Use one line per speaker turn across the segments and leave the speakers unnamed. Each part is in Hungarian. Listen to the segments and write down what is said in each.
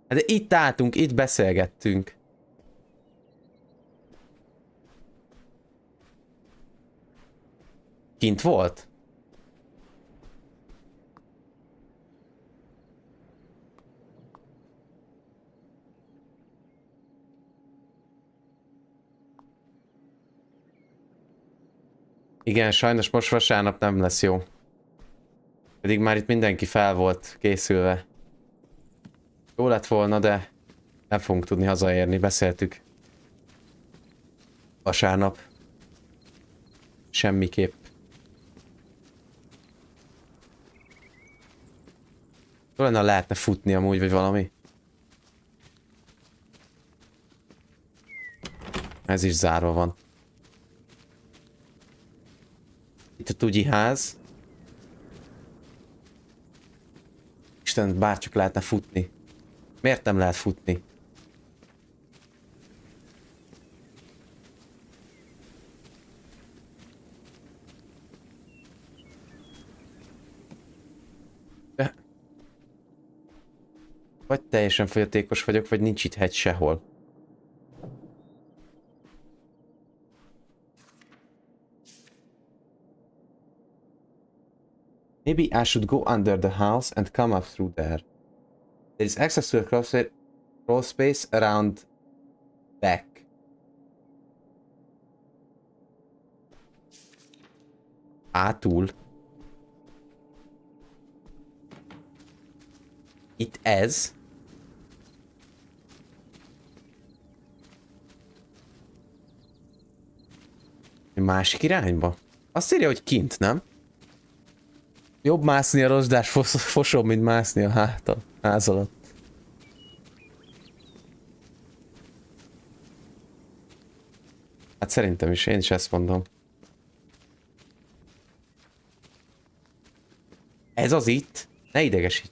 De itt álltunk, itt beszélgettünk. Kint volt? Igen, sajnos most vasárnap nem lesz jó. Pedig már itt mindenki fel volt készülve. Jó lett volna, de nem fogunk tudni hazaérni, beszéltük. Vasárnap. Semmiképp. Jó lenne, lehetne futni amúgy, vagy valami. Ez is zárva van. Itt a tugyi ház. Isten, bárcsak lehetne futni. Miért nem lehet futni? De... Vagy teljesen fogyatékos vagyok, vagy nincs itt hegy sehol. Maybe I should go under the house and come up through there. There is access to a crawl space around back. Átul. Itt ez. Másik irányba? Azt írja, hogy kint, nem? Jobb mászni a rozsdás fosom, mint mászni a ház alatt. Hát szerintem is, én is ezt mondom. Ez az itt? Ne idegesíts.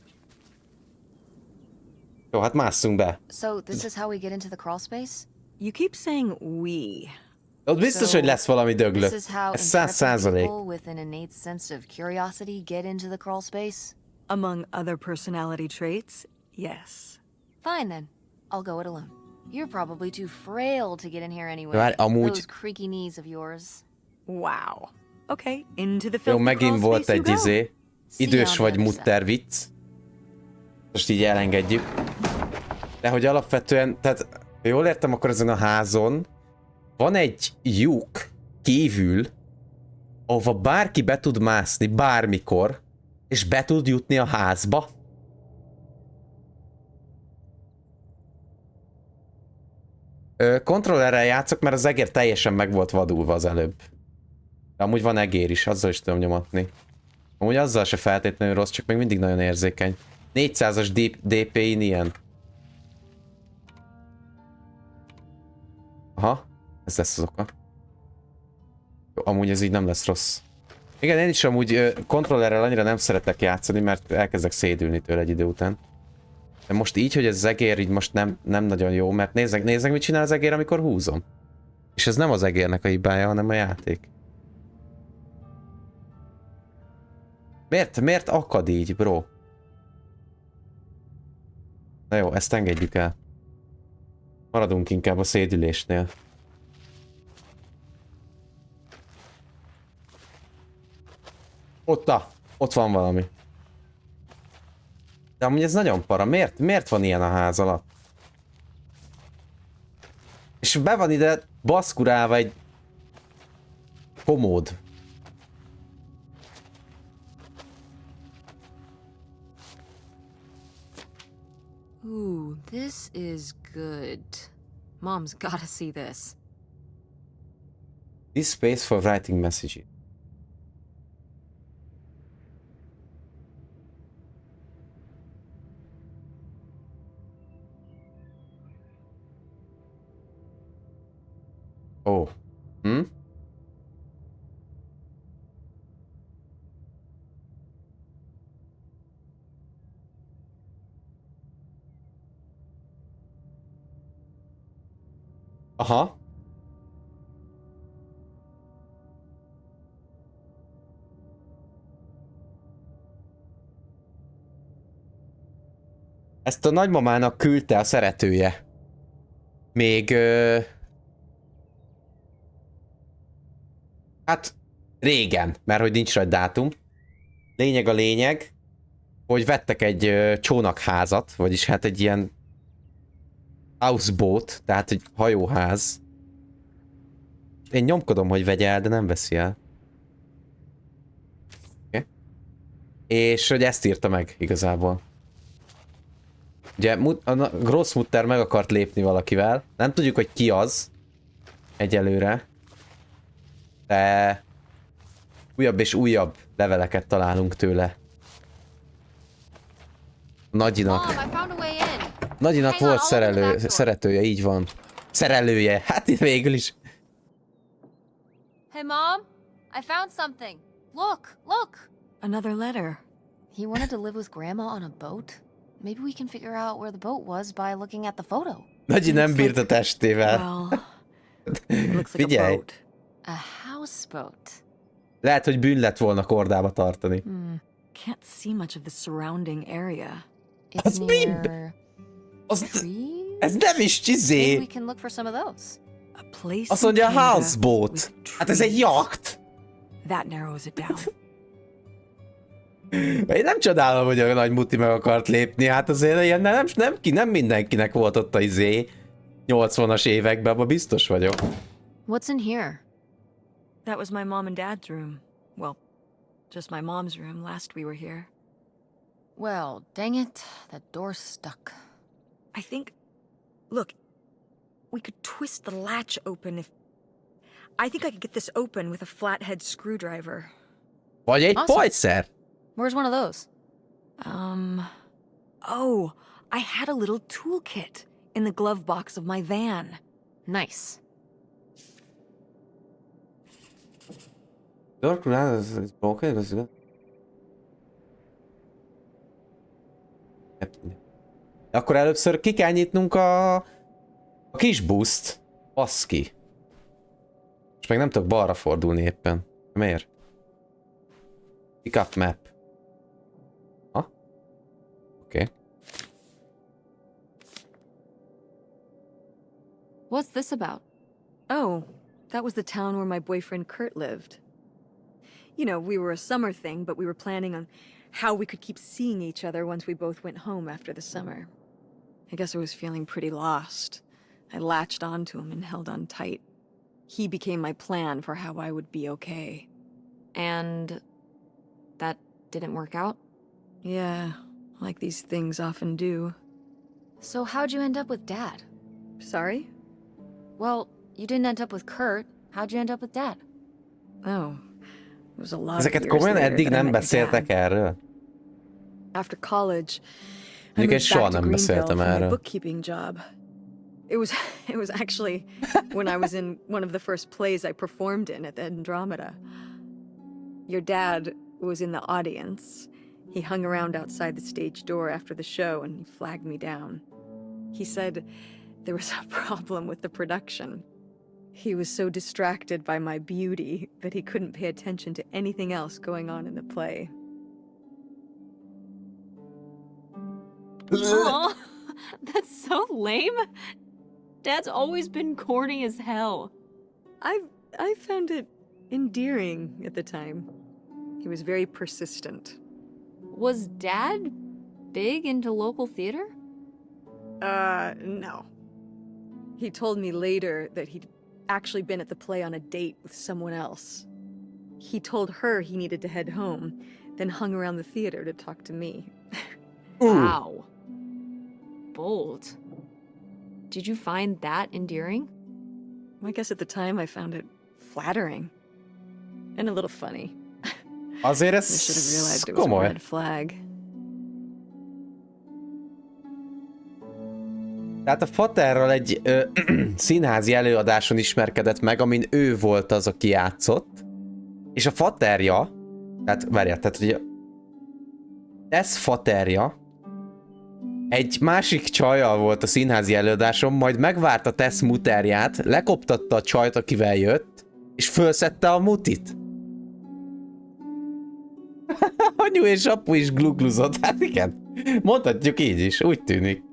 Jó, hát másszunk be.
So this is how we get into the crawl space?
You keep saying we.
Ott biztos, hogy lesz valami döglő.
This is how
Ez
intrepid
100%.
people with an innate sense of curiosity get into the crawl space?
Among other personality traits, yes.
Fine then. I'll go it alone. You're probably too frail to get in here anyway.
Várj, amúgy...
Those creaky knees of yours.
Wow. Okay, into the
Jó,
filthy
megint
crawl
volt
space you
egy
go.
izé. Idős vagy mutter vicc. Most így elengedjük. De hogy alapvetően, tehát jól értem, akkor ezen a házon van egy lyuk kívül, ahova bárki be tud mászni bármikor, és be tud jutni a házba. Kontrollerrel játszok, mert az egér teljesen meg volt vadulva az előbb. De amúgy van egér is, azzal is tudom nyomatni. Amúgy azzal se feltétlenül rossz, csak még mindig nagyon érzékeny. 400-as DPI-n ilyen. Aha, ez lesz az oka. Jó, amúgy ez így nem lesz rossz. Igen, én is amúgy kontrollerrel annyira nem szeretek játszani, mert elkezdek szédülni tőle egy idő után. De most így, hogy ez az egér így most nem nagyon jó, mert nézzek, mit csinál az egér, amikor húzom. És ez nem az egérnek a hibája, hanem a játék. Miért akad így, bro? Na jó, ezt engedjük el. Maradunk inkább a szédülésnél. Ott van valami. De amúgy ez nagyon para. Miért van ilyen a ház alatt? És be van ide baszkurálva egy komód.
Ooh, this is good. Mom's gotta see this.
This space for writing messages. Oh. Hm? Aha. Ezt a nagymamának küldte a szeretője. Még... hát régen, mert hogy nincs rajta dátum. Lényeg a lényeg, hogy vettek egy csónakházat, vagyis hát egy ilyen houseboat, tehát egy hajóház. Én nyomkodom, hogy vegye el, de nem veszi el. Okay. És hogy ezt írta meg igazából. Ugye a Grossmutter meg akart lépni valakivel. Nem tudjuk, hogy ki az. Egyelőre. De újabb és újabb leveleket találunk tőle. Nagyinak. Nagyinak volt szeretője, így van. Szerelője, hát itt végül is.
Hey, Mom, I found something. Look.
Another letter.
He wanted to live with Grandma on a boat. Maybe we can figure out where the boat was by looking at the photo.
Nagyi nem bírt a testével.
Well, it looks like a
Figyelj.
boat.
A houseboat.
Lehet, hogy bűn lett volna kordába tartani.
Can't see much of the surrounding area.
It's
Az mi?
near
Az,
trees?
ez nem is
Maybe
csizé.
we can look for some of those.
A place
Azt
in
mondja
Canada
houseboat.
with
Hát ez egy
trees.
yacht.
That narrows it down.
Én nem csodálom, hogy a nagy muti meg akart lépni. Hát azért ilyen nem mindenkinek volt ott a 80-as években, abban biztos vagyok.
What's in here?
That was my mom and dad's room. Well, just my mom's room last we were here.
Well, dang it, that door's stuck.
I think... Look, we could twist the latch open if... I think I could get this open with a flathead screwdriver.
Vagy egy
Awesome.
pajszer.
Where's one of those?
Oh, I had a little toolkit in the glove box of my van.
Nice.
Akkor először ki kell nyitnunk a kis buszt. Baszki. És meg nem tudok balra fordulni éppen. Miért? Pick up map. Ha? Oké.
What's this about?
Oh, that was the town where my boyfriend Kurt lived. You know, we were a summer thing, but we were planning on how we could keep seeing each other once we both went home after the summer. I guess I was feeling pretty lost. I latched onto him and held on tight. He became my plan for how I would be okay.
And that didn't work out?
Yeah, like these things often do.
So how'd you end up with Dad?
Sorry?
Well, you didn't end up with Kurt. How'd you end up with Dad?
Oh, it was a lot of
Ezeket
years
komolyan
later
eddig
that I
nem
met your
beszéltek
dad.
erről?
After college, I
Mondjuk én
moved
soha
back to
nem
Greenville
beszéltem
for my
erről.
bookkeeping job. It was actually when I was in one of the first plays I performed in at the Andromeda. Your dad was in the audience. He hung around outside the stage door after the show and he flagged me down. He said there was a problem with the production. He was so distracted by my beauty that he couldn't pay attention to anything else going on in the play.
Aw, that's so lame. Dad's always been corny as hell.
I found it endearing at the time. He was very persistent.
Was Dad big into local theater?
No. He told me later that he'd actually been at the play on a date with someone else. He told her he needed to head home, then hung around the theater to talk to me.
Wow. Bold. Did you find that endearing?
I guess at the time I found it flattering. And a little funny.
Azért
I should have
ez
realized it was a
komoly.
red flag.
Tehát a Faterral egy színházi előadáson ismerkedett meg, amin ő volt az, aki játszott. És a Faterja, tehát várjál, tehát ugye Tess Faterja egy másik csajjal volt a színházi előadáson, majd megvárta Tess muterját, lekoptatta a csajt, akivel jött, és fölszedte a mutit. Anyu és apu is glugluzott, hát igen. Mondhatjuk így is, úgy tűnik.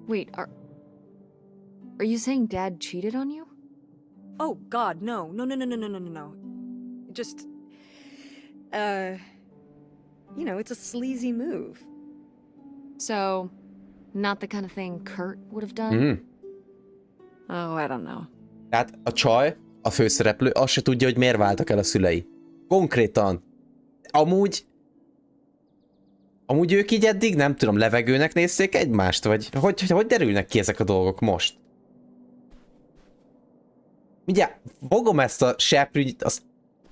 Wait, are you saying Dad cheated on you?
Oh God, no, no, no, no, no, no, no, no, no. Just, you know, it's a sleazy move.
So, not the kind of thing Kurt would have done?
Mhm.
Oh, I don't know.
Tehát a csaj, a főszereplő, azt se tudja, hogy miért váltak el a szülei. Konkrétan. Amúgy ők így eddig, nem tudom, levegőnek nézték egymást, vagy hogy derülnek ki ezek a dolgok most? Mindjárt fogom ezt a seprűt, azt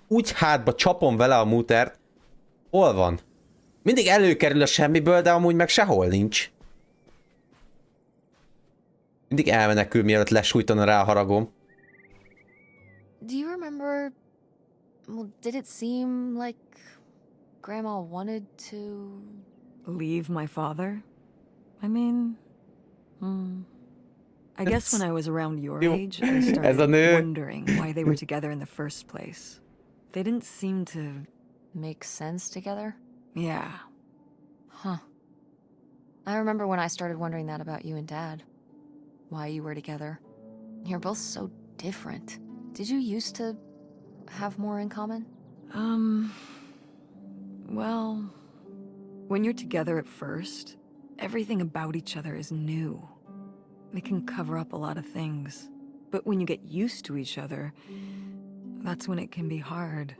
úgy hátba csapom vele a mútert. Hol van? Mindig előkerül a semmiből, de amúgy meg sehol nincs. Mindig elmenekül, mielőtt lesújtana rá a haragom.
Do you remember... Well, did it seem like Grandma wanted to...
Leave my father? I mean, I guess when I was around your age, I started wondering why they were together in the first place. They didn't seem to...
make sense together?
Yeah.
Huh. I remember when I started wondering that about you and Dad. Why you were together. You're both so different. Did you used to have more in common?
Well, when you're together at first, everything about each other is new. It can cover up a lot of things. But when you get used to each other, that's when it can be hard.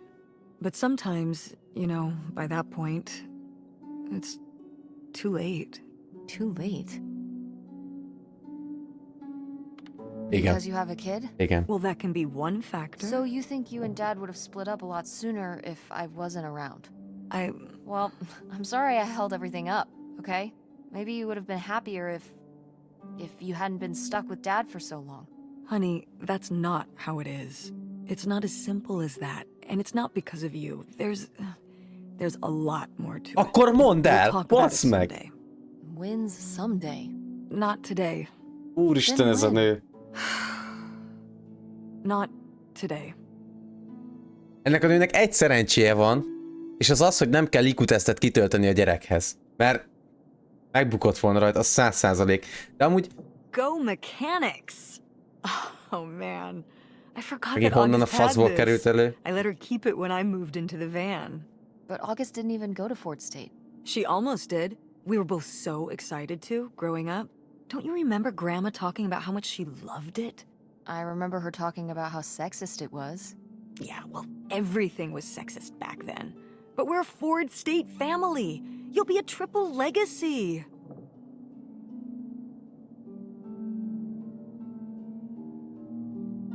But sometimes, you know, by that point, it's too late.
Too late?
Igen.
Because you have a kid?
Igen.
Well, that can be one factor.
So you think you and Dad would have split up a lot sooner if I wasn't around? Well, I'm sorry I held everything up, okay? Maybe you would have been happier if you hadn't been stuck with Dad for so long.
Honey, that's not how it is. It's not as simple as that. And it's not because of you. There's a lot more to it.
Akkor mondd
We'll
el,
talk about it
basz meg!
someday.
Wins someday.
Not today.
Úristen, ez a nő.
Not today.
Ennek a nőnek egy szerencséje van, és az az, hogy nem kell IQ-tesztet kitölteni a gyerekhez. Mert megbukott volna rajta, az 100%. De amúgy...
Go mechanics! Oh man. I forgot
Megint
that
honnan a
August had
faszból
this.
került elő?
I let her keep it when I moved into the van.
But August didn't even go to Ford State.
She almost did. We were both so excited to, growing up. Don't you remember Grandma talking about how much she loved it?
I remember her talking about how sexist it was.
Yeah, well, everything was sexist back then. But we're a Ford State family. You'll be a triple legacy.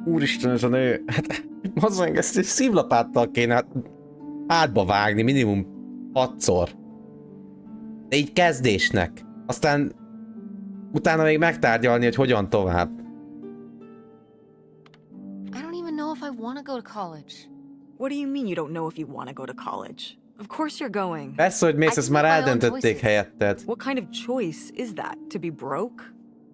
Úristen, ez a nő. Hát, hozzánk ezt egy szívlapáttal kéne hátba vágni, minimum 6-szor. De így kezdésnek. Aztán utána még megtárgyalni, hogy hogyan tovább.
I don't even know if I want to go to college.
What do you mean you don't know if you want to go to college? Of course you're going.
Persze, hogy mész, ezt már eldöntötték helyetted.
What kind of choice is that? To be broke?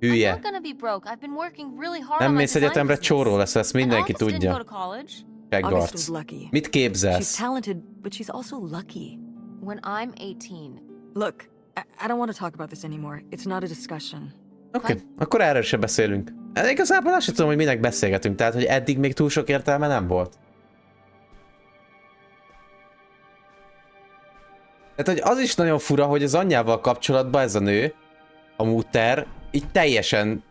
I'm
Hülye.
not gonna be broke. I've been working really hard
Nem
on my
mész
design
egyetemre,
business.
csóró lesz, ezt mindenki
And August didn't go
tudja.
to college.
August was
Seggarc.
lucky.
Mit
She's
képzelsz?
talented, but she's also lucky.
When I'm 18.
Look, I don't want to talk about this anymore. It's not a discussion.
Oké, akkor erről se beszélünk. Igazából azt sem tudom, hogy minek beszélgetünk, tehát, hogy eddig még túl sok értelme nem volt. Tehát, hogy az is nagyon fura, hogy az anyjával kapcsolatban ez a nő, a múter, így teljesen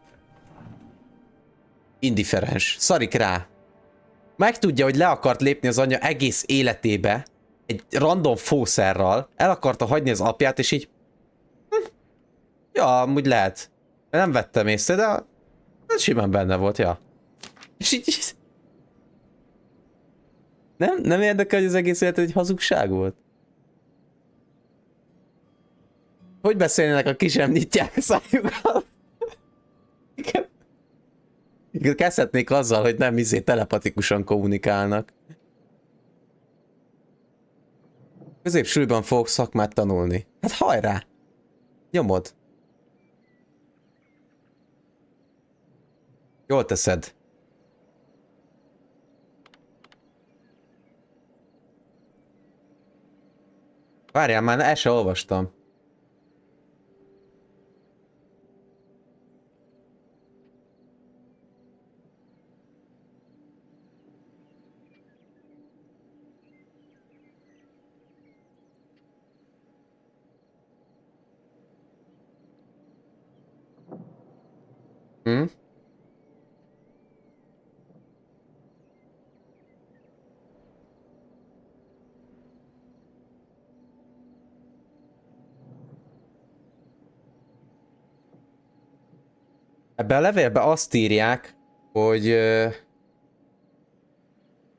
indiferens. Szarik rá. Megtudja, hogy le akart lépni az anyja egész életébe, egy random fószerral, el akarta hagyni az apját, és így... Ja, amúgy lehet. Nem vettem észre, de simán benne volt, ja. És így... Nem érdekel, hogy az egész élet egy hazugság volt? Hogy beszélnének, a ki sem nyitják a szájukat? Igen. Kezdhetnék azzal, hogy nem telepatikusan kommunikálnak. Középsúlyban fogok szakmát tanulni. Hát hajrá! Nyomod. Jól teszed. Várjál, már el se olvastam. Hm? Ebbe a levélbe azt írják, hogy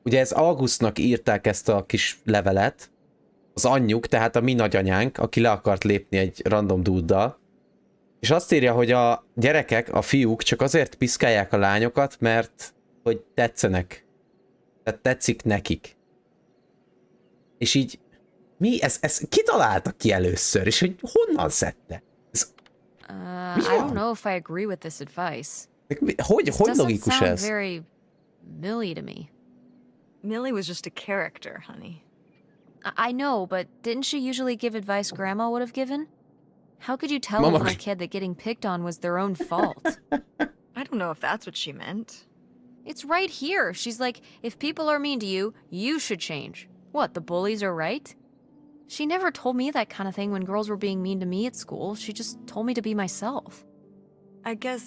ugye ez Augustnak írták ezt a kis levelet, az anyjuk, tehát a mi nagyanyánk, aki le akart lépni egy random dude-dal, és azt írja, hogy a gyerekek, a fiúk csak azért piszkálják a lányokat, mert hogy tetszenek. Tehát tetszik nekik. És így, mi? Ez ki találta ki először? És hogy honnan szedte?
I don't know if I agree with this advice.
Hogy logikus
Sound
ez?
very Millie to me.
Millie was just a character, honey.
I know, but didn't she usually give advice Grandma would have given? How could you tell
Mama-
a little kid that getting picked on was their own fault?
I don't know if that's what she meant.
It's right here. She's like, if people are mean to you, you should change. What, the bullies are right? She never told me that kind of thing when girls were being mean to me at school. She just told me to be myself.
I guess.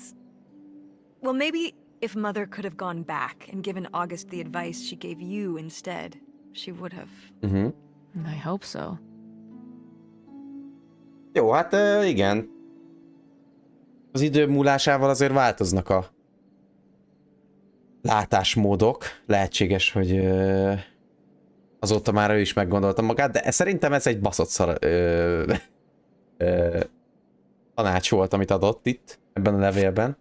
Well, maybe if Mother could have gone back and given August the advice she gave you instead, she would have.
I hope so.
Jó, hát igen. Az idő múlásával azért változnak a látásmódok. Lehetséges, hogy azóta már ő is meggondolta magát, de szerintem ez egy baszott szar tanács volt, amit adott itt, ebben a levélben.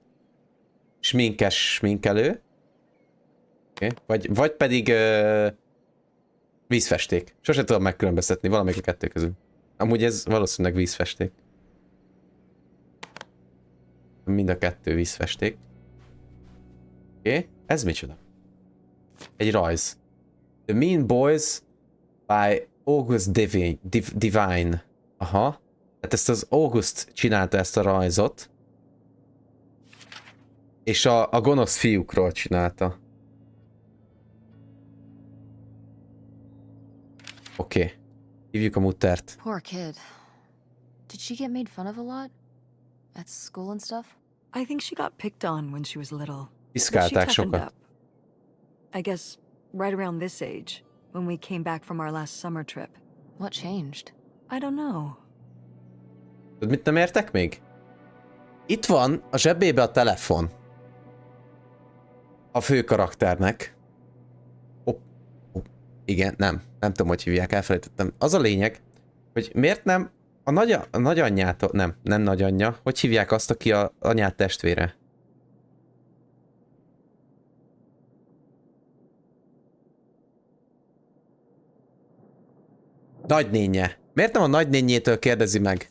Sminkelő. Okay. Vagy pedig vízfesték. Sose tudom megkülönböztetni valamelyik a kettő közül. Amúgy ez valószínűleg vízfesték. Mind a kettő vízfesték. Oké, ez micsoda? Egy rajz. The Mean Boys by August Divine. Aha. Hát ezt az August csinálta ezt a rajzot. És a gonosz fiúkról csinálta. Oké. Hívjuk a mutert.
Poor kid. Did she get made fun of a lot? At school and stuff?
I think she got picked on when she was little. But she
Piszkálták
toughened
sokat.
up. I guess right around this age, when we came back from our last summer trip.
What changed?
I don't know.
Tudod, mit nem értek még? Itt van a zsebébe a telefon. A fő karakternek. Igen, nem tudom, hogy hívják, elfelejtettem. Az a lényeg, hogy miért nem a nagyanyjától, nem nagyanyja, hogy hívják azt, aki a anyát testvére? Nagynénje. Miért nem a nagynénjétől kérdezi meg?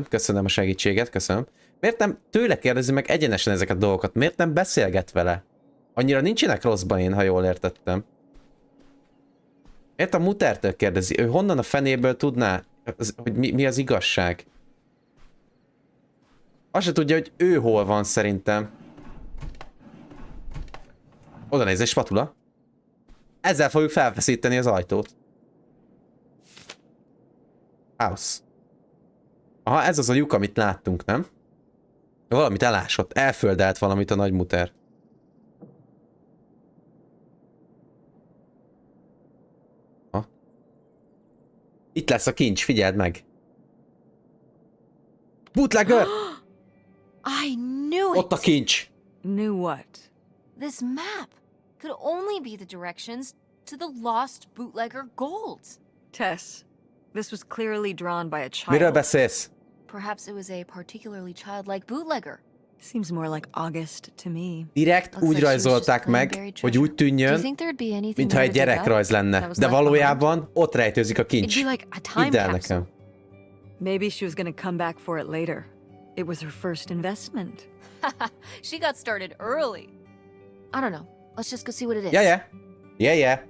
Köszönöm a segítséget, köszönöm. Miért nem tőle kérdezi meg egyenesen ezeket a dolgokat? Miért nem beszélget vele? Annyira nincsenek rosszban én, ha jól értettem. Miért a mutertől kérdezi? Ő honnan a fenéből tudná, hogy mi az igazság? Azt se tudja, hogy ő hol van szerintem. Oda néz, egy spatula. Ezzel fogjuk felfeszíteni az ajtót. House. Aha, ez az a lyuk, amit láttunk, nem? Valamit elásott, elföldelt valamit a nagymuter. Ha. Itt lesz a kincs, figyeld meg! Bootlegger!
I knew it!
Ott a kincs!
Knew what?
This map could only be the directions to the lost bootlegger golds.
Tess, this was clearly drawn by a child.
Miről beszélsz?
Perhaps it was a particularly childlike bootlegger.
Seems more like August to me.
Direkt
Looks
úgy
like she was just
rajzolták
playing
meg,
buried
hogy
treasure.
úgy
Do you
tűnjön,
think there'd be anything
mintha
there
egy
to dig up
gyerekrajz lenne.
that was
De
left behind?
valójában ott rejtőzik a kincs.
It'd be like a time
Hidd el
capsule.
nekem.
Maybe she was gonna come back for it later. It was her first investment.
She got started early. I don't know. Let's just go see what it is.
Yeah.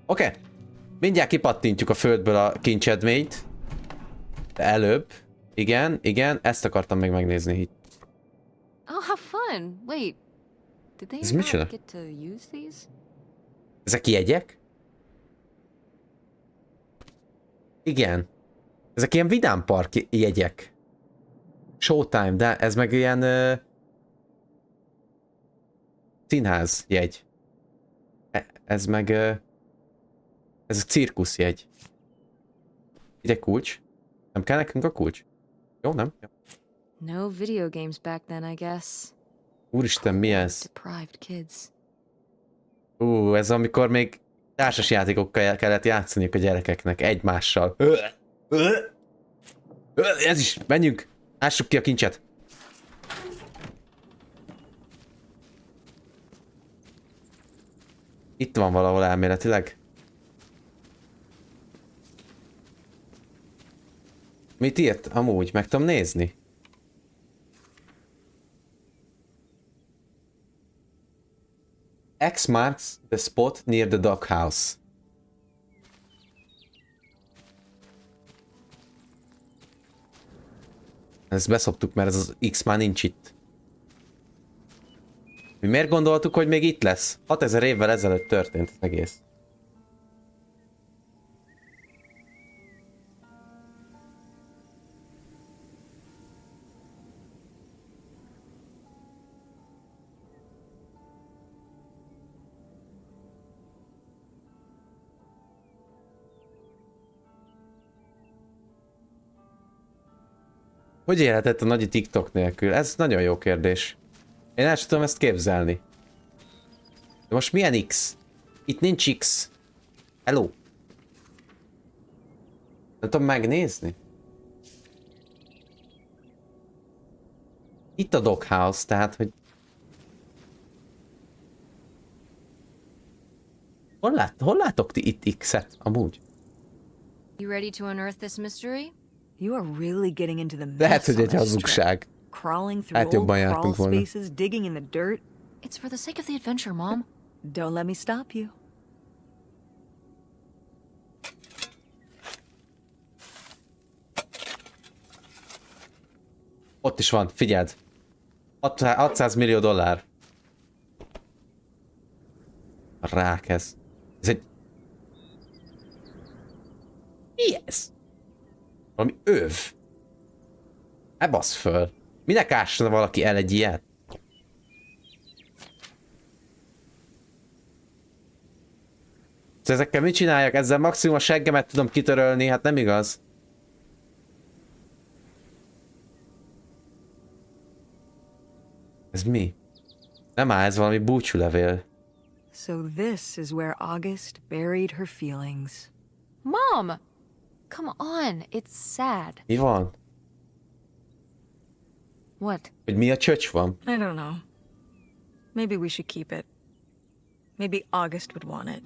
Oké. Mindjárt kipattintjuk a földből a kincsedményt. De előbb. Igen, igen, ezt akartam még megnézni.
Oh, how fun! Wait, did they
Ez
not
micsoda?
get to use these?
Ezek jegyek? Igen. Ezek ilyen vidámpark jegyek. Showtime, de ez meg ilyen... színház jegy. Ez meg... ez cirkusz jegy. Ide kulcs. Nem kell nekünk a kulcs? Jó, nem? Jó.
No video games back then, I guess.
Úristen, mi ez?
Deprived kids.
Ez amikor még társas játékokkal kellett játszaniuk a gyerekeknek egymással. Ez is, menjünk! Ássuk ki a kincset! Itt van valahol elméletileg. Mit írt? Amúgy, meg tudom nézni. X marks the spot near the doghouse. Ezt beszoptuk, mert ez az X már nincs itt. Mi miért gondoltuk, hogy még itt lesz? 6000 évvel ezelőtt történt az egész. Hogy élhetett a nagyi TikTok nélkül? Ez nagyon jó kérdés. Én el sem tudom ezt képzelni. De most milyen X? Itt nincs X. Hello? Nem tudom megnézni. Itt a doghouse, tehát hogy... Hol látok ti itt X-et amúgy?
You ready to unearth this mystery?
You are really getting into the
Lehet,
mess
hogy
on
egy
this trip.
hazugság.
Crawling
Hát
through old
jobban
crawl
jártunk volna.
spaces, digging in the dirt.
It's for the sake of the adventure, Mom.
Don't let me stop you.
Ott is van, figyeld. 600 millió dollár. Rák ez. Ez egy... Mi ez? Valami öv. Ne basz föl. Minek ássana valaki el egy ilyet? Ezekkel mit csináljak? Ezzel maximum a seggemet tudom kitörölni, hát nem igaz. Ez mi? Nem áll, ez valami búcsúlevél.
So this is where August buried her feelings.
Mom! Come on, it's sad.
Mi van?
What?
Hogy mi a csöcs van?
I don't know. Maybe we should keep it. Maybe August would want it.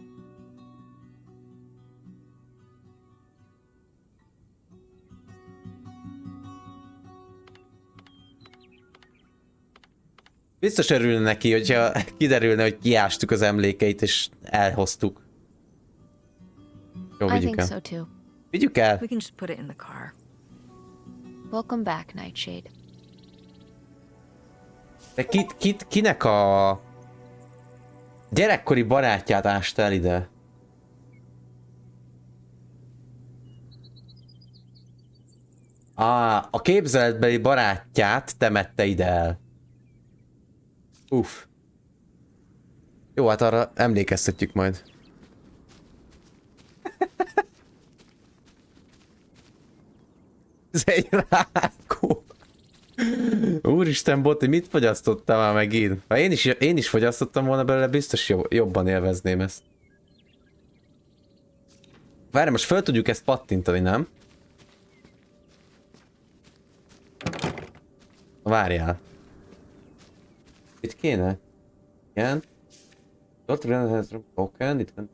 Biztos örülne neki, hogyha kiderülne, hogy kiástuk az emlékeit és elhoztuk. Jó,
I
vigyük
think
el.
so too.
Vigyük el!
We can just put it in the car.
Welcome back, Nightshade.
De kinek a gyerekkori barátját ást el ide? A képzeletbeli barátját temette ide el. Uff. Jó, hát arra emlékeztetjük majd. Ez egy rákó. Úristen, Boti, mit fogyasztottam már megint? Ha én is fogyasztottam volna belőle, biztos jobban élvezném ezt. Várj, most föl tudjuk ezt pattintani, nem? Várjál. Itt kéne? Igen. Token, itt van.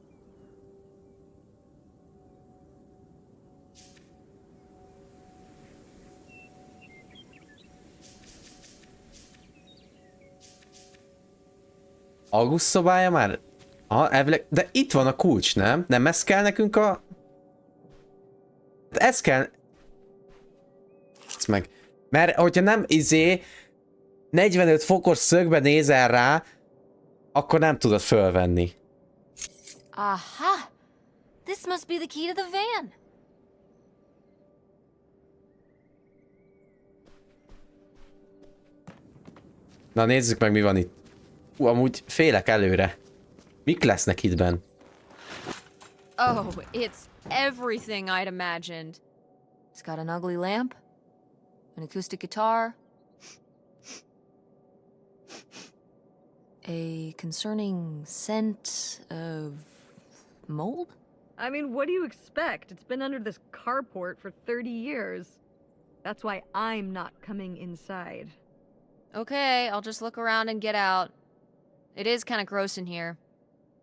August szobája már? Elvileg, de itt van a kulcs, nem? Nem ez kell nekünk a... Ez kell... Ez meg... Mert hogyha nem 45 fokos szögbe nézel rá, akkor nem tudod fölvenni.
Aha! This must be the key to the van.
Na nézzük meg, mi van itt. Amúgy félek előre. Mik lesznek itt benn?
Oh, it's everything I'd imagined. It's got an ugly lamp, an acoustic guitar, a concerning scent of mold?
I mean, what do you expect? It's been under this carport for 30 years. That's why I'm not coming inside.
Okay, I'll just look around and get out. It is kind of gross in here.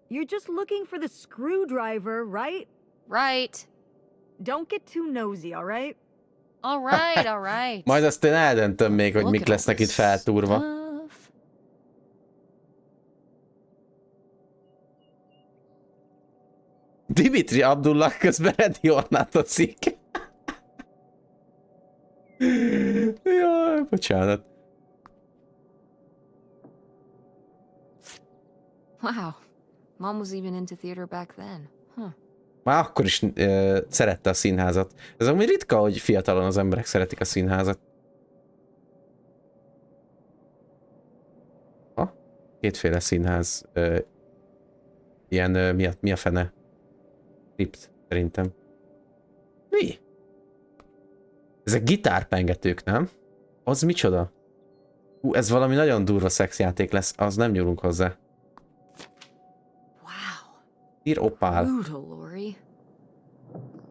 You're just looking for the screwdriver, right?
Right.
Don't get too nosy, all right?
All right, all right.
Majd azt én eldöntöm még, hogy
Look
mik
at all
lesznek itt
this
feltúrva.
stuff.
Dimitri Abdullah közben Redi ornátoszik. Jaj, bocsánat.
Wow. Mom was even into theater back then. Huh.
Már akkor is szerette a színházat. Ez amúgy ritka, hogy fiatalon az emberek szeretik a színházat. Ha? Kétféle színház. Ilyen, mi a fene? Ript, szerintem. Mi? Ezek gitárpengetők, nem? Az micsoda? Ez valami nagyon durva szexjáték lesz, az nem nyúlunk hozzá.
Wow.
Ír opál.
Brutal, Lori.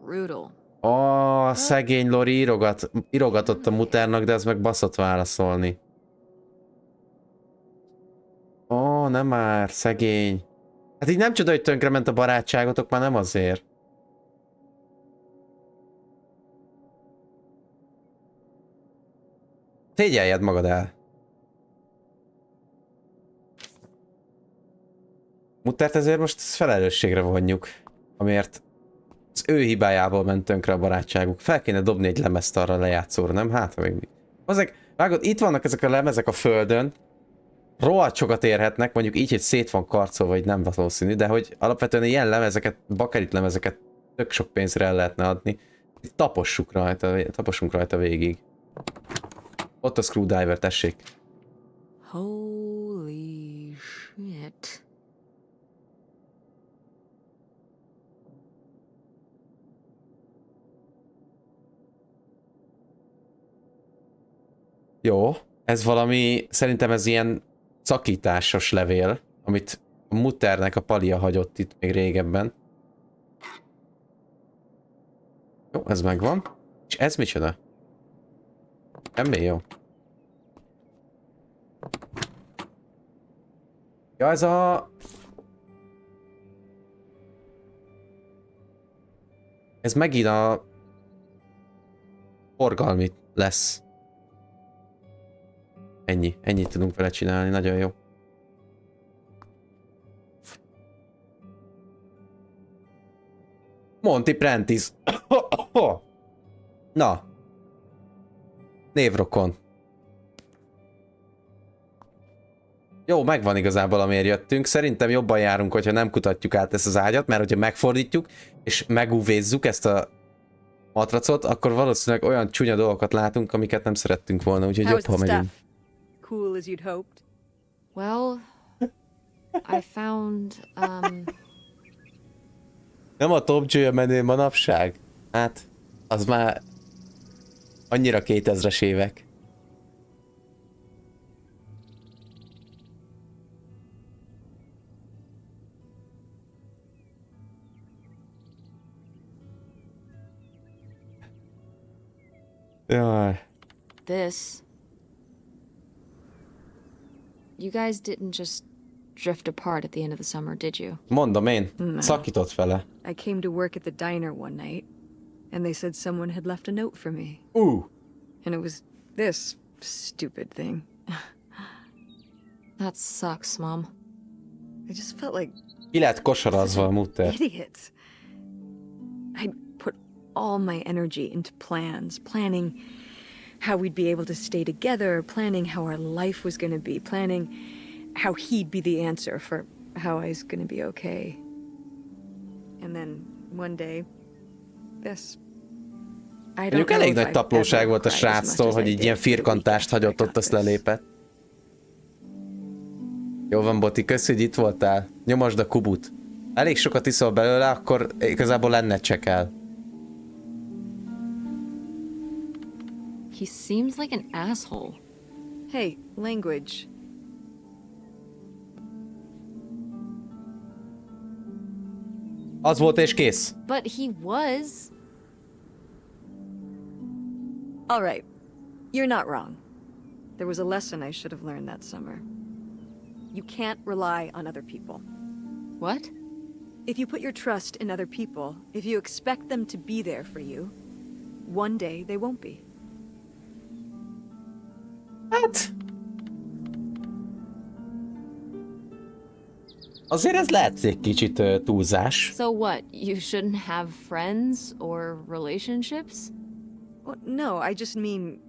Brutal.
Ó, szegény Lori írogatott a mutárnak, de az meg baszott válaszolni. Ó, nem már, szegény. Hát így nem csoda, hogy tönkrement a barátságotok, már nem azért. Szégyeljed magad el. Mutárt ezért most felelősségre vonjuk, amiért az ő hibájából ment tönkre a barátságuk. Fel kéne dobni egy lemezt arra a lejátszóra, nem? Hát, ha még mi. Vágod, itt vannak ezek a lemezek a földön, rohadt sokat érhetnek, mondjuk így, hogy szét van karcolva, vagy nem valószínű, de hogy alapvetően ilyen lemezeket, bakelit lemezeket tök sok pénzre el lehetne adni. Tapossunk rajta végig. Ott a screwdriver, tessék.
Holy shit.
Jó, ez valami, szerintem ez ilyen szakításos levél, amit a mutternek a palia hagyott itt még régebben. Jó, ez megvan. És ez micsoda? Semmi jó. Ja, ez a... Ez megint a... forgalmi lesz. Ennyit tudunk vele csinálni, nagyon jó. Monty Prentice. Na. Névrokon. Jó, megvan igazából, amiért jöttünk. Szerintem jobban járunk, hogyha nem kutatjuk át ezt az ágyat, mert hogyha megfordítjuk, és megúvézzuk ezt a matracot, akkor valószínűleg olyan csúnya dolgokat látunk, amiket nem szerettünk volna, úgyhogy jobb, ha megyünk.
Cool as you'd hoped.
Well, I found,
Nem a dobj a menő manapság? Hát, az már annyira 2000-es évek. Jaj.
this. You guys didn't just drift apart at the end of the summer, did you?
Mondom én, szakított vele.
I came to work at the diner one night, and they said someone had left a note for me. And it was this stupid thing.
That sucks, Mom.
I just felt like
Ki lett kosarazva a muter.
idiot. I'd put all my energy into plans, planning how we'd be able to stay together, planning how our life was going to be, planning how he'd be the answer for how I was going to be okay. And then one day, this. I don't
Mondjuk
know
elég
if
nagy
I've
taplóság
ever
volt a
cried as much
sráctól,
as
hogy
I
így
did
ilyen
for the
firkantást
weekend
hagyott
I
ott,
got
azt
this.
lelépett. Jó van, Boti, köszi, hogy itt voltál. Nyomasd a kubut. Elég sokat iszol belőle, akkor igazából lenne csekel.
He seems like an asshole.
Hey, language.
Az volt és kész.
But he was.
All right, you're not wrong. There was a lesson I should have learned that summer. You can't rely on other people.
What?
If you put your trust in other people, if you expect them to be there for you, one day they won't be.
Hát... Azért ez lehet egy kicsit túlzás.
So what? You shouldn't have friends or relationships?
Well, no, I just mean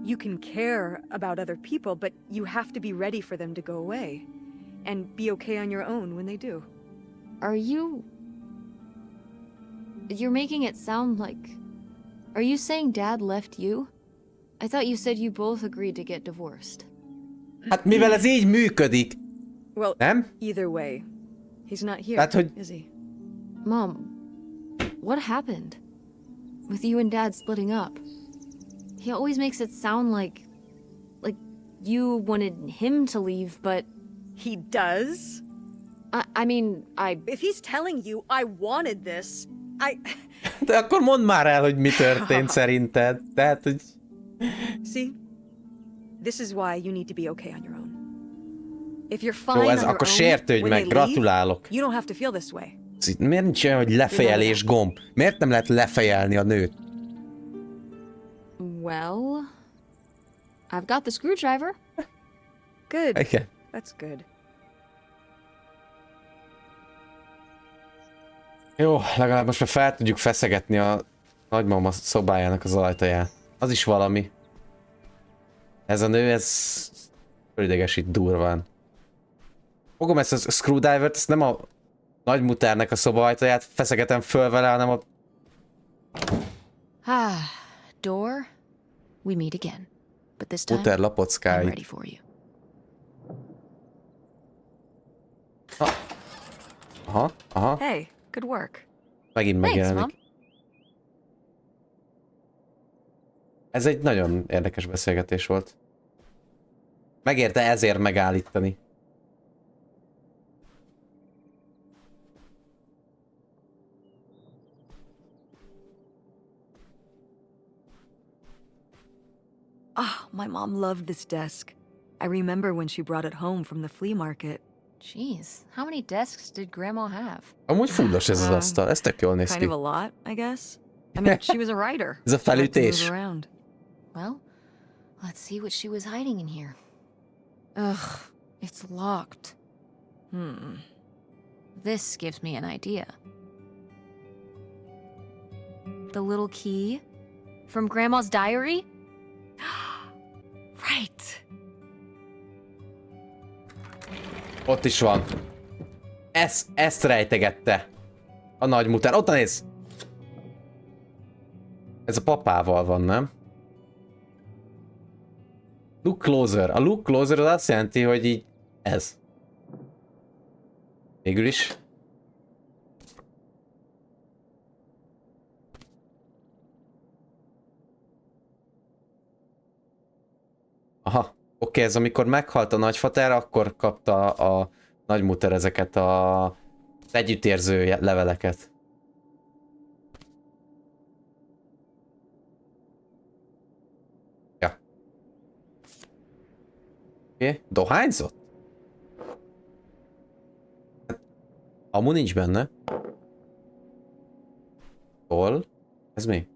you can care about other people, but you have to be ready for them to go away and be okay on your own when they do.
Are you... You're making it sound like... Are you saying Dad left you? I thought you said you both agreed to get divorced.
Hát mivel ez így működik,
Well,
nem?
either way, he's not here,
Tehát, hogy...
is he?
Mom, what happened? With you and Dad splitting up? He always makes it sound like you wanted him to leave, but...
He does?
I mean,
If he's telling you I wanted this,
De akkor mondd már el, hogy mi történt szerinted. Tehát, hogy...
See? This is why you need to be okay on your own. If you're fine
Jó,
on
ez
your
akkor
own,
sértődj
when
meg,
they leave,
gratulálok.
you don't have to feel this way.
Miért nincs olyan, hogy lefejelés gomb? Miért nem lehet lefejelni a nőt?
well... I've got the screwdriver.
Good.
Igen.
That's good.
Jó, legalább most már fel tudjuk feszegetni a nagymama szobájának az ajtaját. Az is valami. Ez a nő, ez fölidegesít durván. Fogom ezt a screwdrivert, ezt nem a nagymutárnak a szoba ajtaját feszegetem föl vele, hanem a...
Door, we meet again. But this time,
muter
I'm
lapockái.
ready for you.
Aha, aha.
Hey, good work.
Megint
Thanks,
megjelenik.
Mom.
Ez egy nagyon érdekes beszélgetés volt. Megérte ezért megállítani.
Ah, my mom loved this desk. I remember when she brought it home from the flea market.
Jeez, how many desks did Grandma have?
Amúgy fullos ez az asztal, ez tök jól néz
Kind
ki.
of a lot, I guess. I mean, she was a writer.
Ez a
She liked to move
felütés.
around.
Well, let's see what she was hiding in here. Ugh, it's locked. This gives me an idea. The little key from Grandma's diary?
Right.
Ott is van. Ezt rejtegette. A nagymutár. Ott néz! Ez a papával van, nem? Look closer. A look closer az azt jelenti, hogy így ez. Végül is. Aha. Oké, ez amikor meghalt a nagyfater, akkor kapta a nagymuter ezeket a együttérző leveleket. Ja. Oké, dohányzott? Amúgy nincs benne. Hol? Ez mi?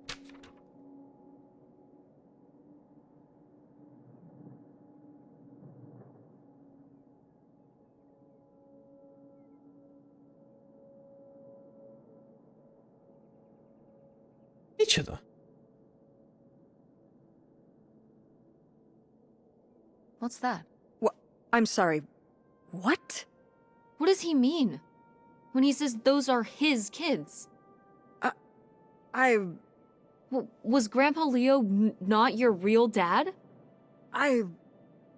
Micsoda?
What's that?
What? I'm sorry. What?
What does he mean? When he says those are his kids? Was Grandpa Leo not your real dad?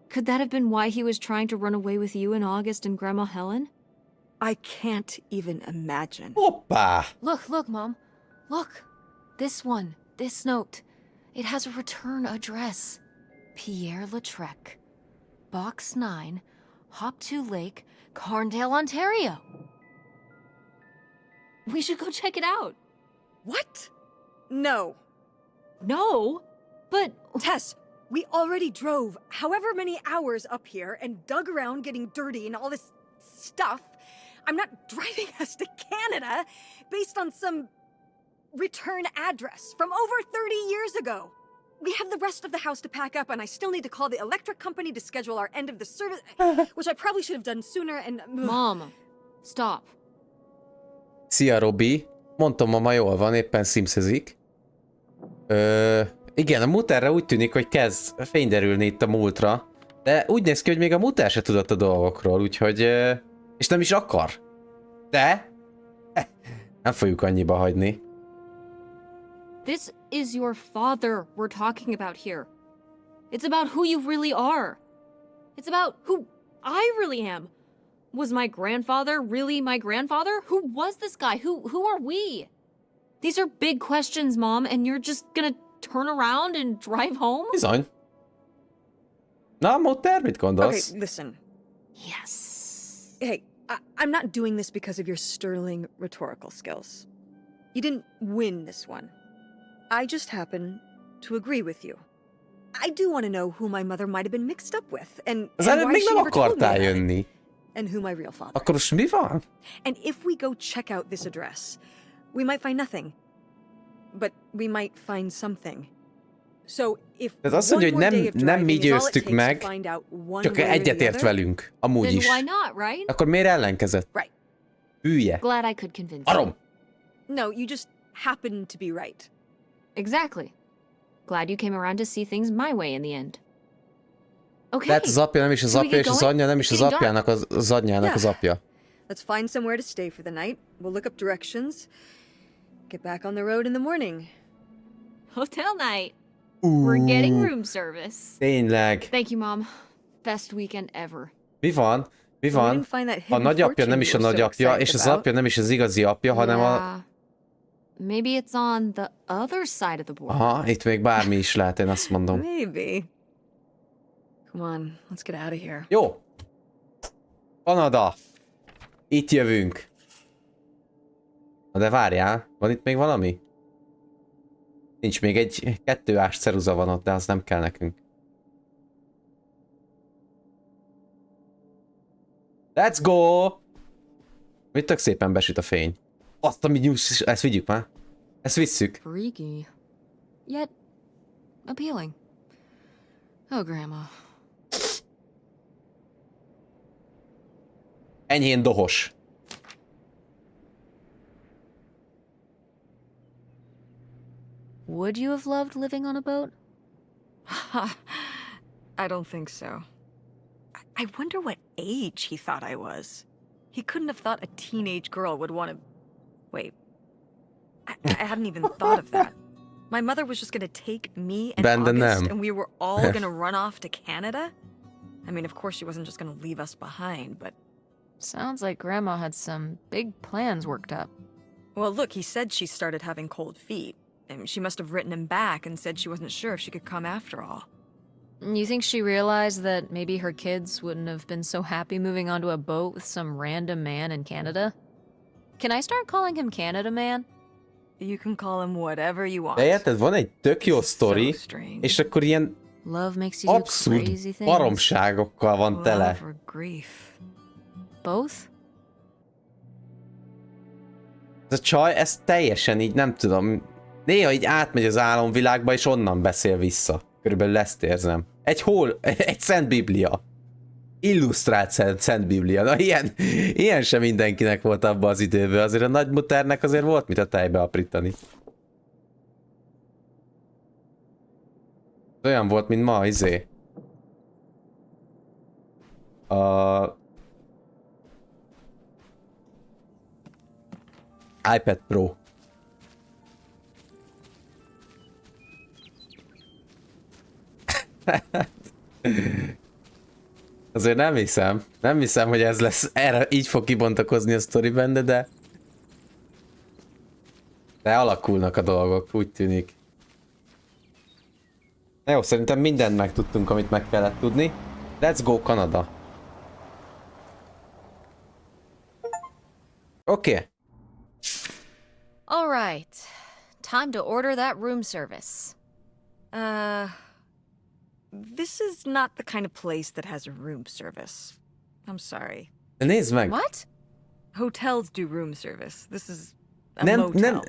Could that have been why he was trying to run away with you in August and Grandma Helen?
I can't even imagine.
Hoppá!
Look, Mom. Look. This one. This note. It has a return address. Pierre Lautrec. Box 9, Hop 2 Lake, Carndale, Ontario. We should go check it out.
What? No.
No? But...
Tess, we already drove however many hours up here and dug around getting dirty and all this stuff. I'm not driving us to Canada based on some return address from over 30 years ago. We have the rest of the house to pack up, and I still need to call the electric company to schedule our end of the service, which I probably should have done sooner, and...
Mom, stop.
Szia, Robi. Mondtam, mama jól van, éppen szimszezik. Igen, a muterre úgy tűnik, hogy kezd fényderülni itt a múltra, de úgy néz ki, hogy még a muter se tudott a dolgokról, úgyhogy... és nem is akar. De... nem fogjuk annyiba hagyni.
This is your father we're talking about here. It's about who you really are. It's about who I really am. Was my grandfather really my grandfather? Who was this guy? Who are we? These are big questions, Mom, and you're just gonna turn around and drive home?
Bizony. Na, muter, mit gondolsz?
Okay, listen.
Yes.
Hey, I'm not doing this because of your sterling rhetorical skills. You didn't win this one. I just happen to agree with you. I do want to know who my mother might have been mixed up with, and
Az
why
előbb még
she
nem
never told me
akartál
about it,
jönni.
and who my real father
Akkor most mi van?
And if we go check out this address, we might find nothing. But we might find something. So if
Tehát azt mondja, hogy nem mi győztük meg, csak egyetért velünk. Amúgy
Then
is.
why not, right?
Akkor miért ellenkezett?
Right.
Hülye.
Glad I could convince you.
Arom!
No, you just happen to be right.
Exactly. Glad you came around to see things my way in the end. Okay.
Tehát az apja nem is az
Can we
apja,
get
és az
going?
anyja nem is
It's
az
getting
apjának az anyjának az apja.
Let's find somewhere to stay for the night. We'll look up directions. Get back on the road in the morning.
Hotel night. We're getting room service.
Tényleg.
Thank you, Mom. Best weekend ever.
Mi van? Mi
Well, we
van?
didn't find that
A
hidden
nagyapja
fortune
nem is a
you were so
nagyapja,
excited
és az
about.
apja nem is az igazi apja, hanem a...
Yeah. Maybe it's on the other side of the board.
Aha, itt még bármi is lehet, én azt mondom.
Maybe. Come on, let's get out of here.
Jó. Kanada. Itt jövünk. Na de várjál, van itt még valami? Nincs, még egy 2A-s ceruza van ott, de az nem kell nekünk. Let's go! Mit tök szépen besüt a fény. Azt, ami nyújts, ezt vigyük már. Ezt visszük.
Freaky. Yet appealing. Oh, Grandma.
Enyhén dohos.
Would you have loved living on a boat?
I don't think so. I wonder what age he thought I was. He couldn't have thought a teenage girl would want to... Wait. I hadn't even thought of that. My mother was just gonna take me and
Abandon
August,
them.
and we were all gonna run off to Canada? I mean, of course she wasn't just gonna leave us behind, but...
Sounds like Grandma had some big plans worked up.
Well, look, he said she started having cold feet. And she must have written him back and said she wasn't sure if she could come after all.
You think she realized that maybe her kids wouldn't have been so happy moving onto a boat with some random man in Canada? Can I start calling him Canada Man?
You can call him whatever you want.
De érted, van egy tök jó sztori, és akkor ilyen
Love makes you do
abszurd
crazy things.
baromságokkal van tele.
Love or grief.
Both?
Ez a csaj, ez teljesen így, nem tudom, néha így átmegy az álomvilágba, és onnan beszél vissza. Körülbelül ezt érzem. Egy Szent Biblia. Illusztrált Szent Biblia. Na ilyen sem mindenkinek volt abban az időben. Azért a nagymuternek azért volt mit a tejbe aprítani. Olyan volt, mint ma, izé. iPad Pro. Azért nem hiszem. Nem hiszem, hogy ez lesz. Erre így fog kibontakozni a sztori benne, de alakulnak a dolgok, úgy tűnik. Na jó, szerintem mindent megtudtunk, amit meg kellett tudni. Let's go, Kanada. Oké.
All right. Time to order that room service.
This is not the kind of place that has a room service. I'm sorry.
Nézd meg!
What?
Hotels do room service. This is a
Nem,
motel.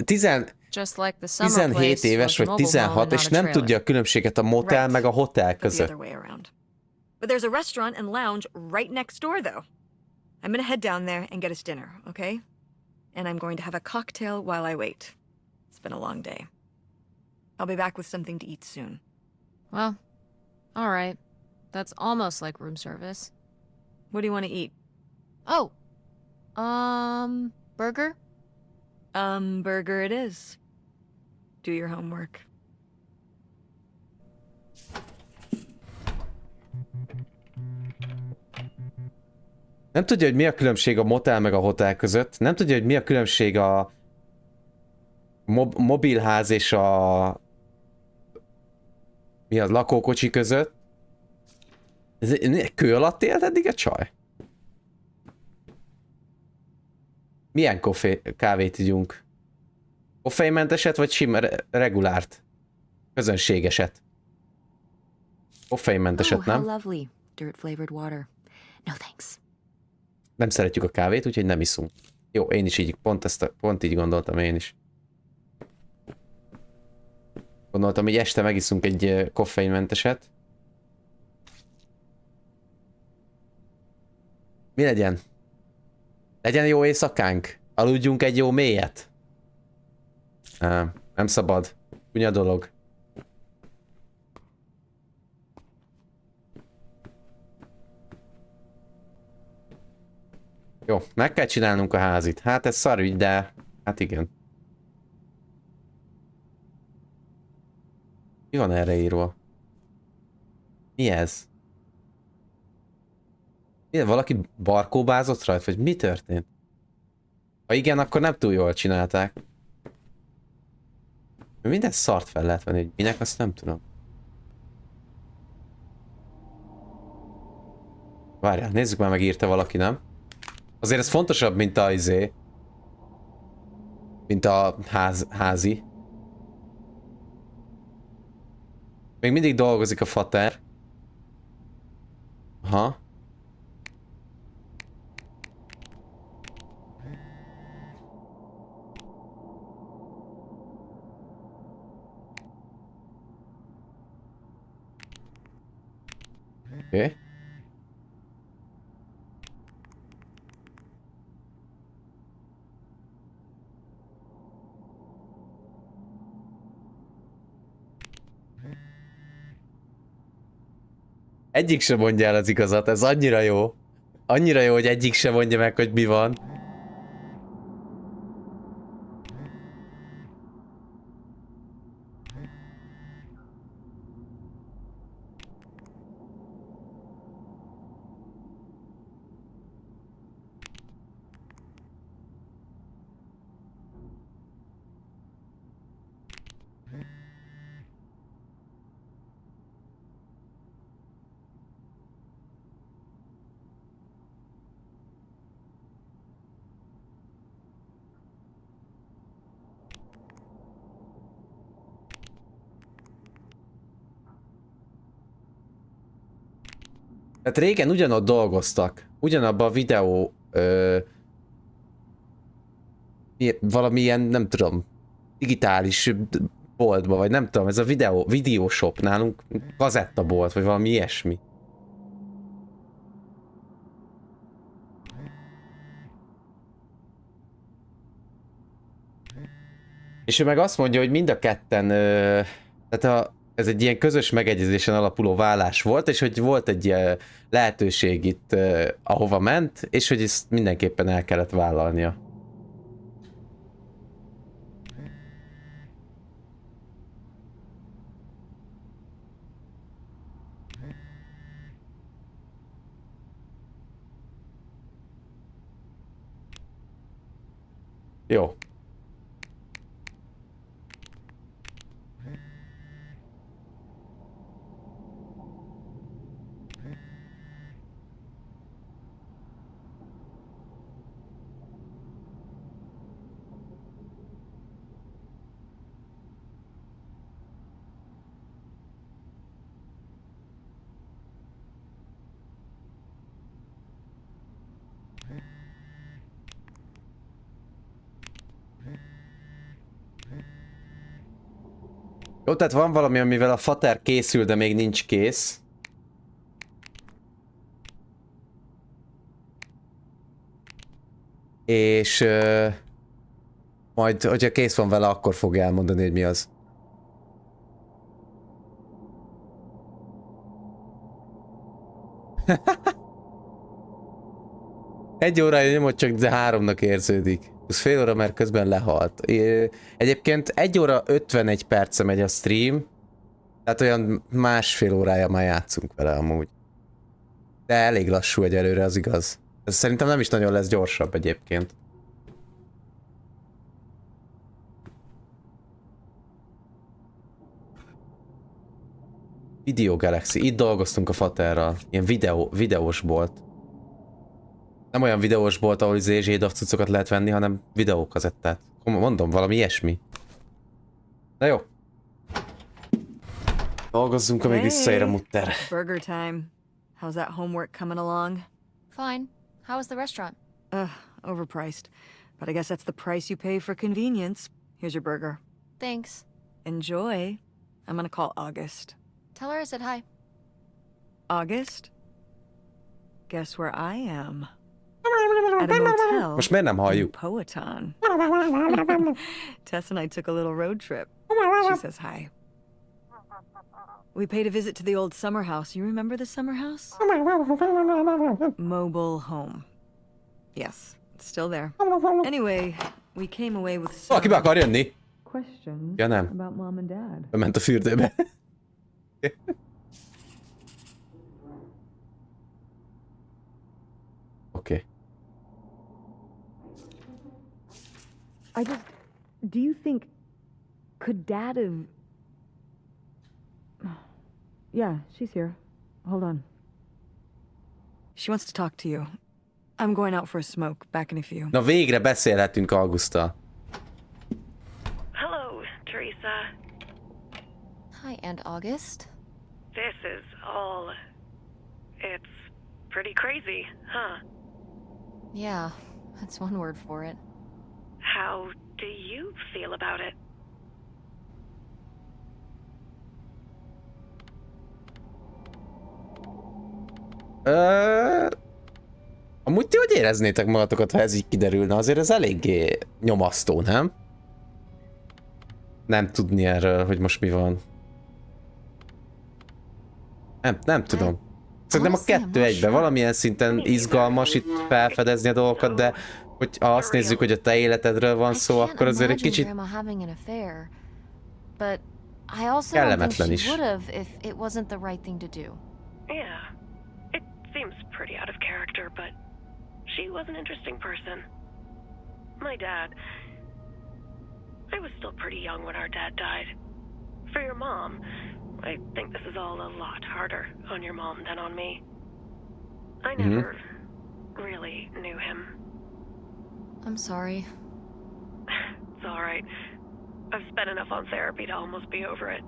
Just like the summer
17
place
éves
was
vagy
a mobile home
16,
and
és
not a
nem
trailer.
tudja a különbséget a motel
Right.
meg a hotel
But the
között.
other way around. But there's a restaurant and lounge right next door, though. I'm gonna head down there and get us dinner, okay? And I'm going to have a cocktail while I wait. It's been a long day. I'll be back with something to eat soon.
Well, all right. That's almost like room service.
What do you want to eat?
Oh. Burger?
Burger it is. Do your homework.
Nem tudja, hogy mi a különbség a motel meg a hotel között. Nem tudja, hogy mi a különbség a mobilház és a mi az lakókocsi között. Ez kő alatt élt eddig a csaj? Milyen kávét ígyunk? Koffeinmenteset vagy sima regulárt? Közönségeset. Koffeinmenteset,
Oh, how
nem?
lovely. Dirt-flavored water. No thanks.
Nem szeretjük a kávét, úgyhogy nem iszunk. Jó, én is így, pont így gondoltam én is. Gondoltam, hogy este megiszunk egy koffeinmenteset. Mi legyen? Legyen jó éjszakánk? Aludjunk egy jó mélyet? Nem szabad. Csúnya dolog. Jó, meg kell csinálnunk a házit. Hát ez szarügy, de hát igen. Mi van erre írva? Mi ez? Mi, valaki barkóbázott rajta, vagy mi történt? Ha igen, akkor nem túl jól csinálták. Minden szart fel lehet venni, hogy minek, azt nem tudom. Várjál, nézzük már, megírta valaki, nem? Azért ez fontosabb, mint a izé. Mint a házi. Még mindig dolgozik a fater. Aha. Oké. Okay. Egyik sem mondja el az igazat, ez annyira jó. Annyira jó, hogy egyik sem mondja meg, hogy mi van. Tehát régen ugyanott dolgoztak. Ugyanabban a videó... valamilyen, nem tudom, digitális boltba, vagy nem tudom, ez a videóshop nálunk, kazettabolt, vagy valami ilyesmi. És ő meg azt mondja, hogy mind a ketten, tehát ez egy ilyen közös megegyezésen alapuló vállás volt, és hogy volt egy lehetőség itt, ahova ment, és hogy ezt mindenképpen el kellett vállalnia. Jó. Jó, tehát van valami, amivel a fater készül, de még nincs kész. És majd, hogyha kész van vele, akkor fogja elmondani, hogy mi az. Egy órája nyomott csak, de 3-nak érződik. 20 fél óra, mert közben lehalt. Egyébként 1 óra 51 perce megy a stream. Tehát olyan 1,5 órája már játszunk vele amúgy. De elég lassú egyelőre, az igaz. Ez szerintem nem is nagyon lesz gyorsabb egyébként. Video Galaxy. Itt dolgoztunk a faterral. Ilyen videós bolt. Nem olyan videós bolt, ahol zézsédav cuccokat lehet venni, hanem videókazettát. Mondom, valami ilyesmi. Na jó. Dolgozzunk, amíg visszaér a mutter.
Burger time. How's that homework coming along?
Fine. How was the restaurant?
Overpriced. But I guess that's the price you pay for convenience. Here's your burger.
Thanks.
Enjoy. I'm gonna call August.
Tell her I said hi.
August? Guess where I am? At a motel
Most miért nem
in
halljuk?
Powhatan. Tess and I took a little road trip. She says hi. We paid a visit to the old summer house. You remember the summer house? Mobile home. Yes, it's still there. Anyway, we came away with some
Valaki be akar jönni?
questions
Ja, nem.
about mom and dad.
Bement a fürdőbe. Oké.
Do you think, could Dad have... Yeah, she's here. Hold on. She wants to talk to you. I'm going out for a smoke, back in a few.
Na végre beszélhetünk Augusztal.
Hello, Teresa.
Hi, Aunt August.
This is all... It's pretty crazy, huh?
Yeah, that's one word for it.
How do you feel about it?
Amúgy ti hogy éreznétek magatokat, ha ez így kiderülne? Azért ez eléggé nyomasztó, nem? Nem tudni erről, hogy most mi van. Nem tudom. Szerintem a kettő egyben valamilyen szinten izgalmas itt felfedezni a dolgokat, de hogy azt nézzük, hogy a te életedről van szó, akkor azért egy kicsit kellemetlen is.
Yeah, it seems pretty out of character, but she was an interesting person. My dad... I was still pretty young when our dad died. For your mom, I think this is all a lot harder on your mom than on me. I never really knew him.
I'm sorry.
It's alright. I've spent enough on therapy to almost be over it.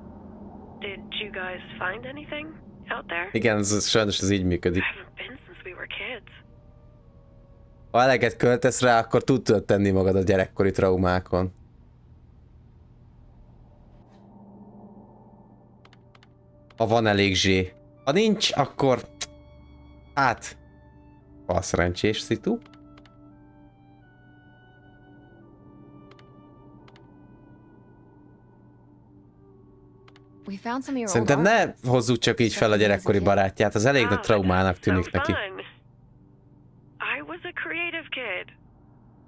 Did you guys find anything out there?
Igen, sajnos ez így működik.
I haven't been since we were kids.
Ha eleget költesz rá, akkor tudod tenni magad a gyerekkori traumákon. Ha van elég zsé. Ha nincs, akkor... Hát... Bal szerencsés szitu.
We found some of your old
Szerintem
art.
ne hozzuk csak így fel a gyerekkori barátját, az elég nagy traumának tűnik neki.
I was a creative kid.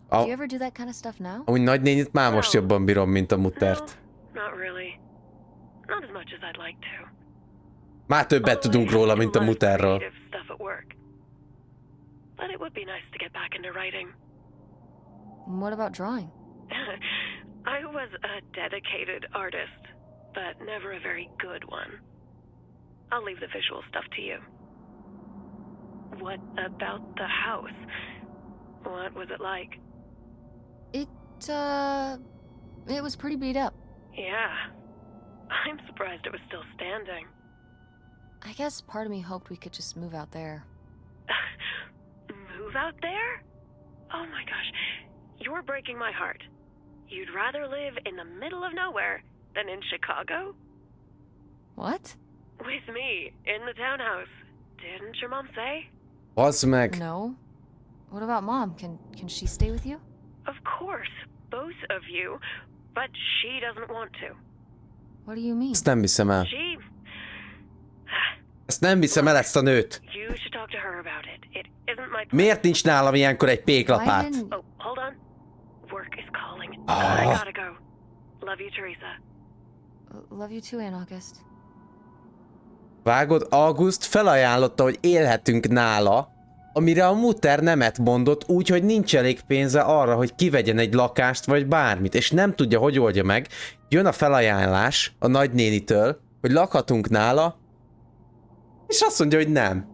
Do you ever do that kind of stuff now?
Amúgy nagynénit már most jobban bírom, mint a mutert.
No, not really. Not as much as I'd like to.
Már többet tudunk róla, mint a muterről.
But it would be nice to get back into writing.
What about drawing?
I was a dedicated artist, but never a very good one. I'll leave the visual stuff to you. What about the house? What was it like?
It was pretty beat up.
Yeah. I'm surprised it was still standing.
I guess part of me hoped we could just move out there.
Move out there? Oh my gosh. You're breaking my heart. You'd rather live in the middle of nowhere than in Chicago?
What?
With me, in the townhouse. Didn't your mom say?
Bazd meg!
No. What about Mom? Can she stay with you?
Of course, both of you, but she doesn't want to.
What do you mean?
Ezt nem hiszem el.
She...
Ezt nem hiszem el, ezt a nőt.
You should talk to her about it. It isn't my...
Miért nincs nálam ilyenkor egy
Why
péklapát?
didn't...
Oh, hold on. Work is calling.
Ah.
I gotta go. Love you, Teresa.
Love you too, Aunt August.
Vágod, August felajánlotta, hogy élhetünk nála, amire a muter nemet mondott, úgyhogy nincs elég pénze arra, hogy kivegyen egy lakást vagy bármit, és nem tudja, hogy oldja meg. Jön a felajánlás a nagynénitől, hogy lakhatunk nála, és azt mondja, hogy nem.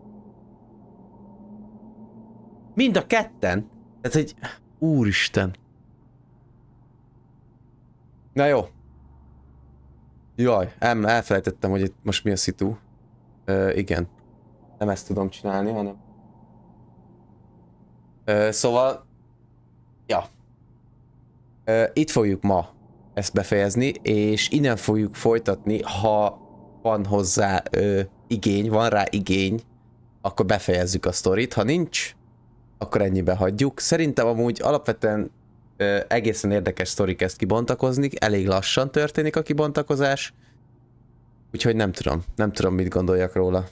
Mind a ketten. Tehát, hogy... Úristen. Na jó. Jaj, elfelejtettem, hogy itt most mi a szitu. Igen. Nem ezt tudom csinálni, hanem... Szóval... Ja. Itt fogjuk ma ezt befejezni, és innen fogjuk folytatni, ha van hozzá igény, van rá igény, akkor befejezzük a sztorit. Ha nincs, akkor ennyibe hagyjuk. Szerintem amúgy alapvetően egészen érdekes sztori kezd kibontakozni, elég lassan történik a kibontakozás, úgyhogy nem tudom mit gondoljak róla.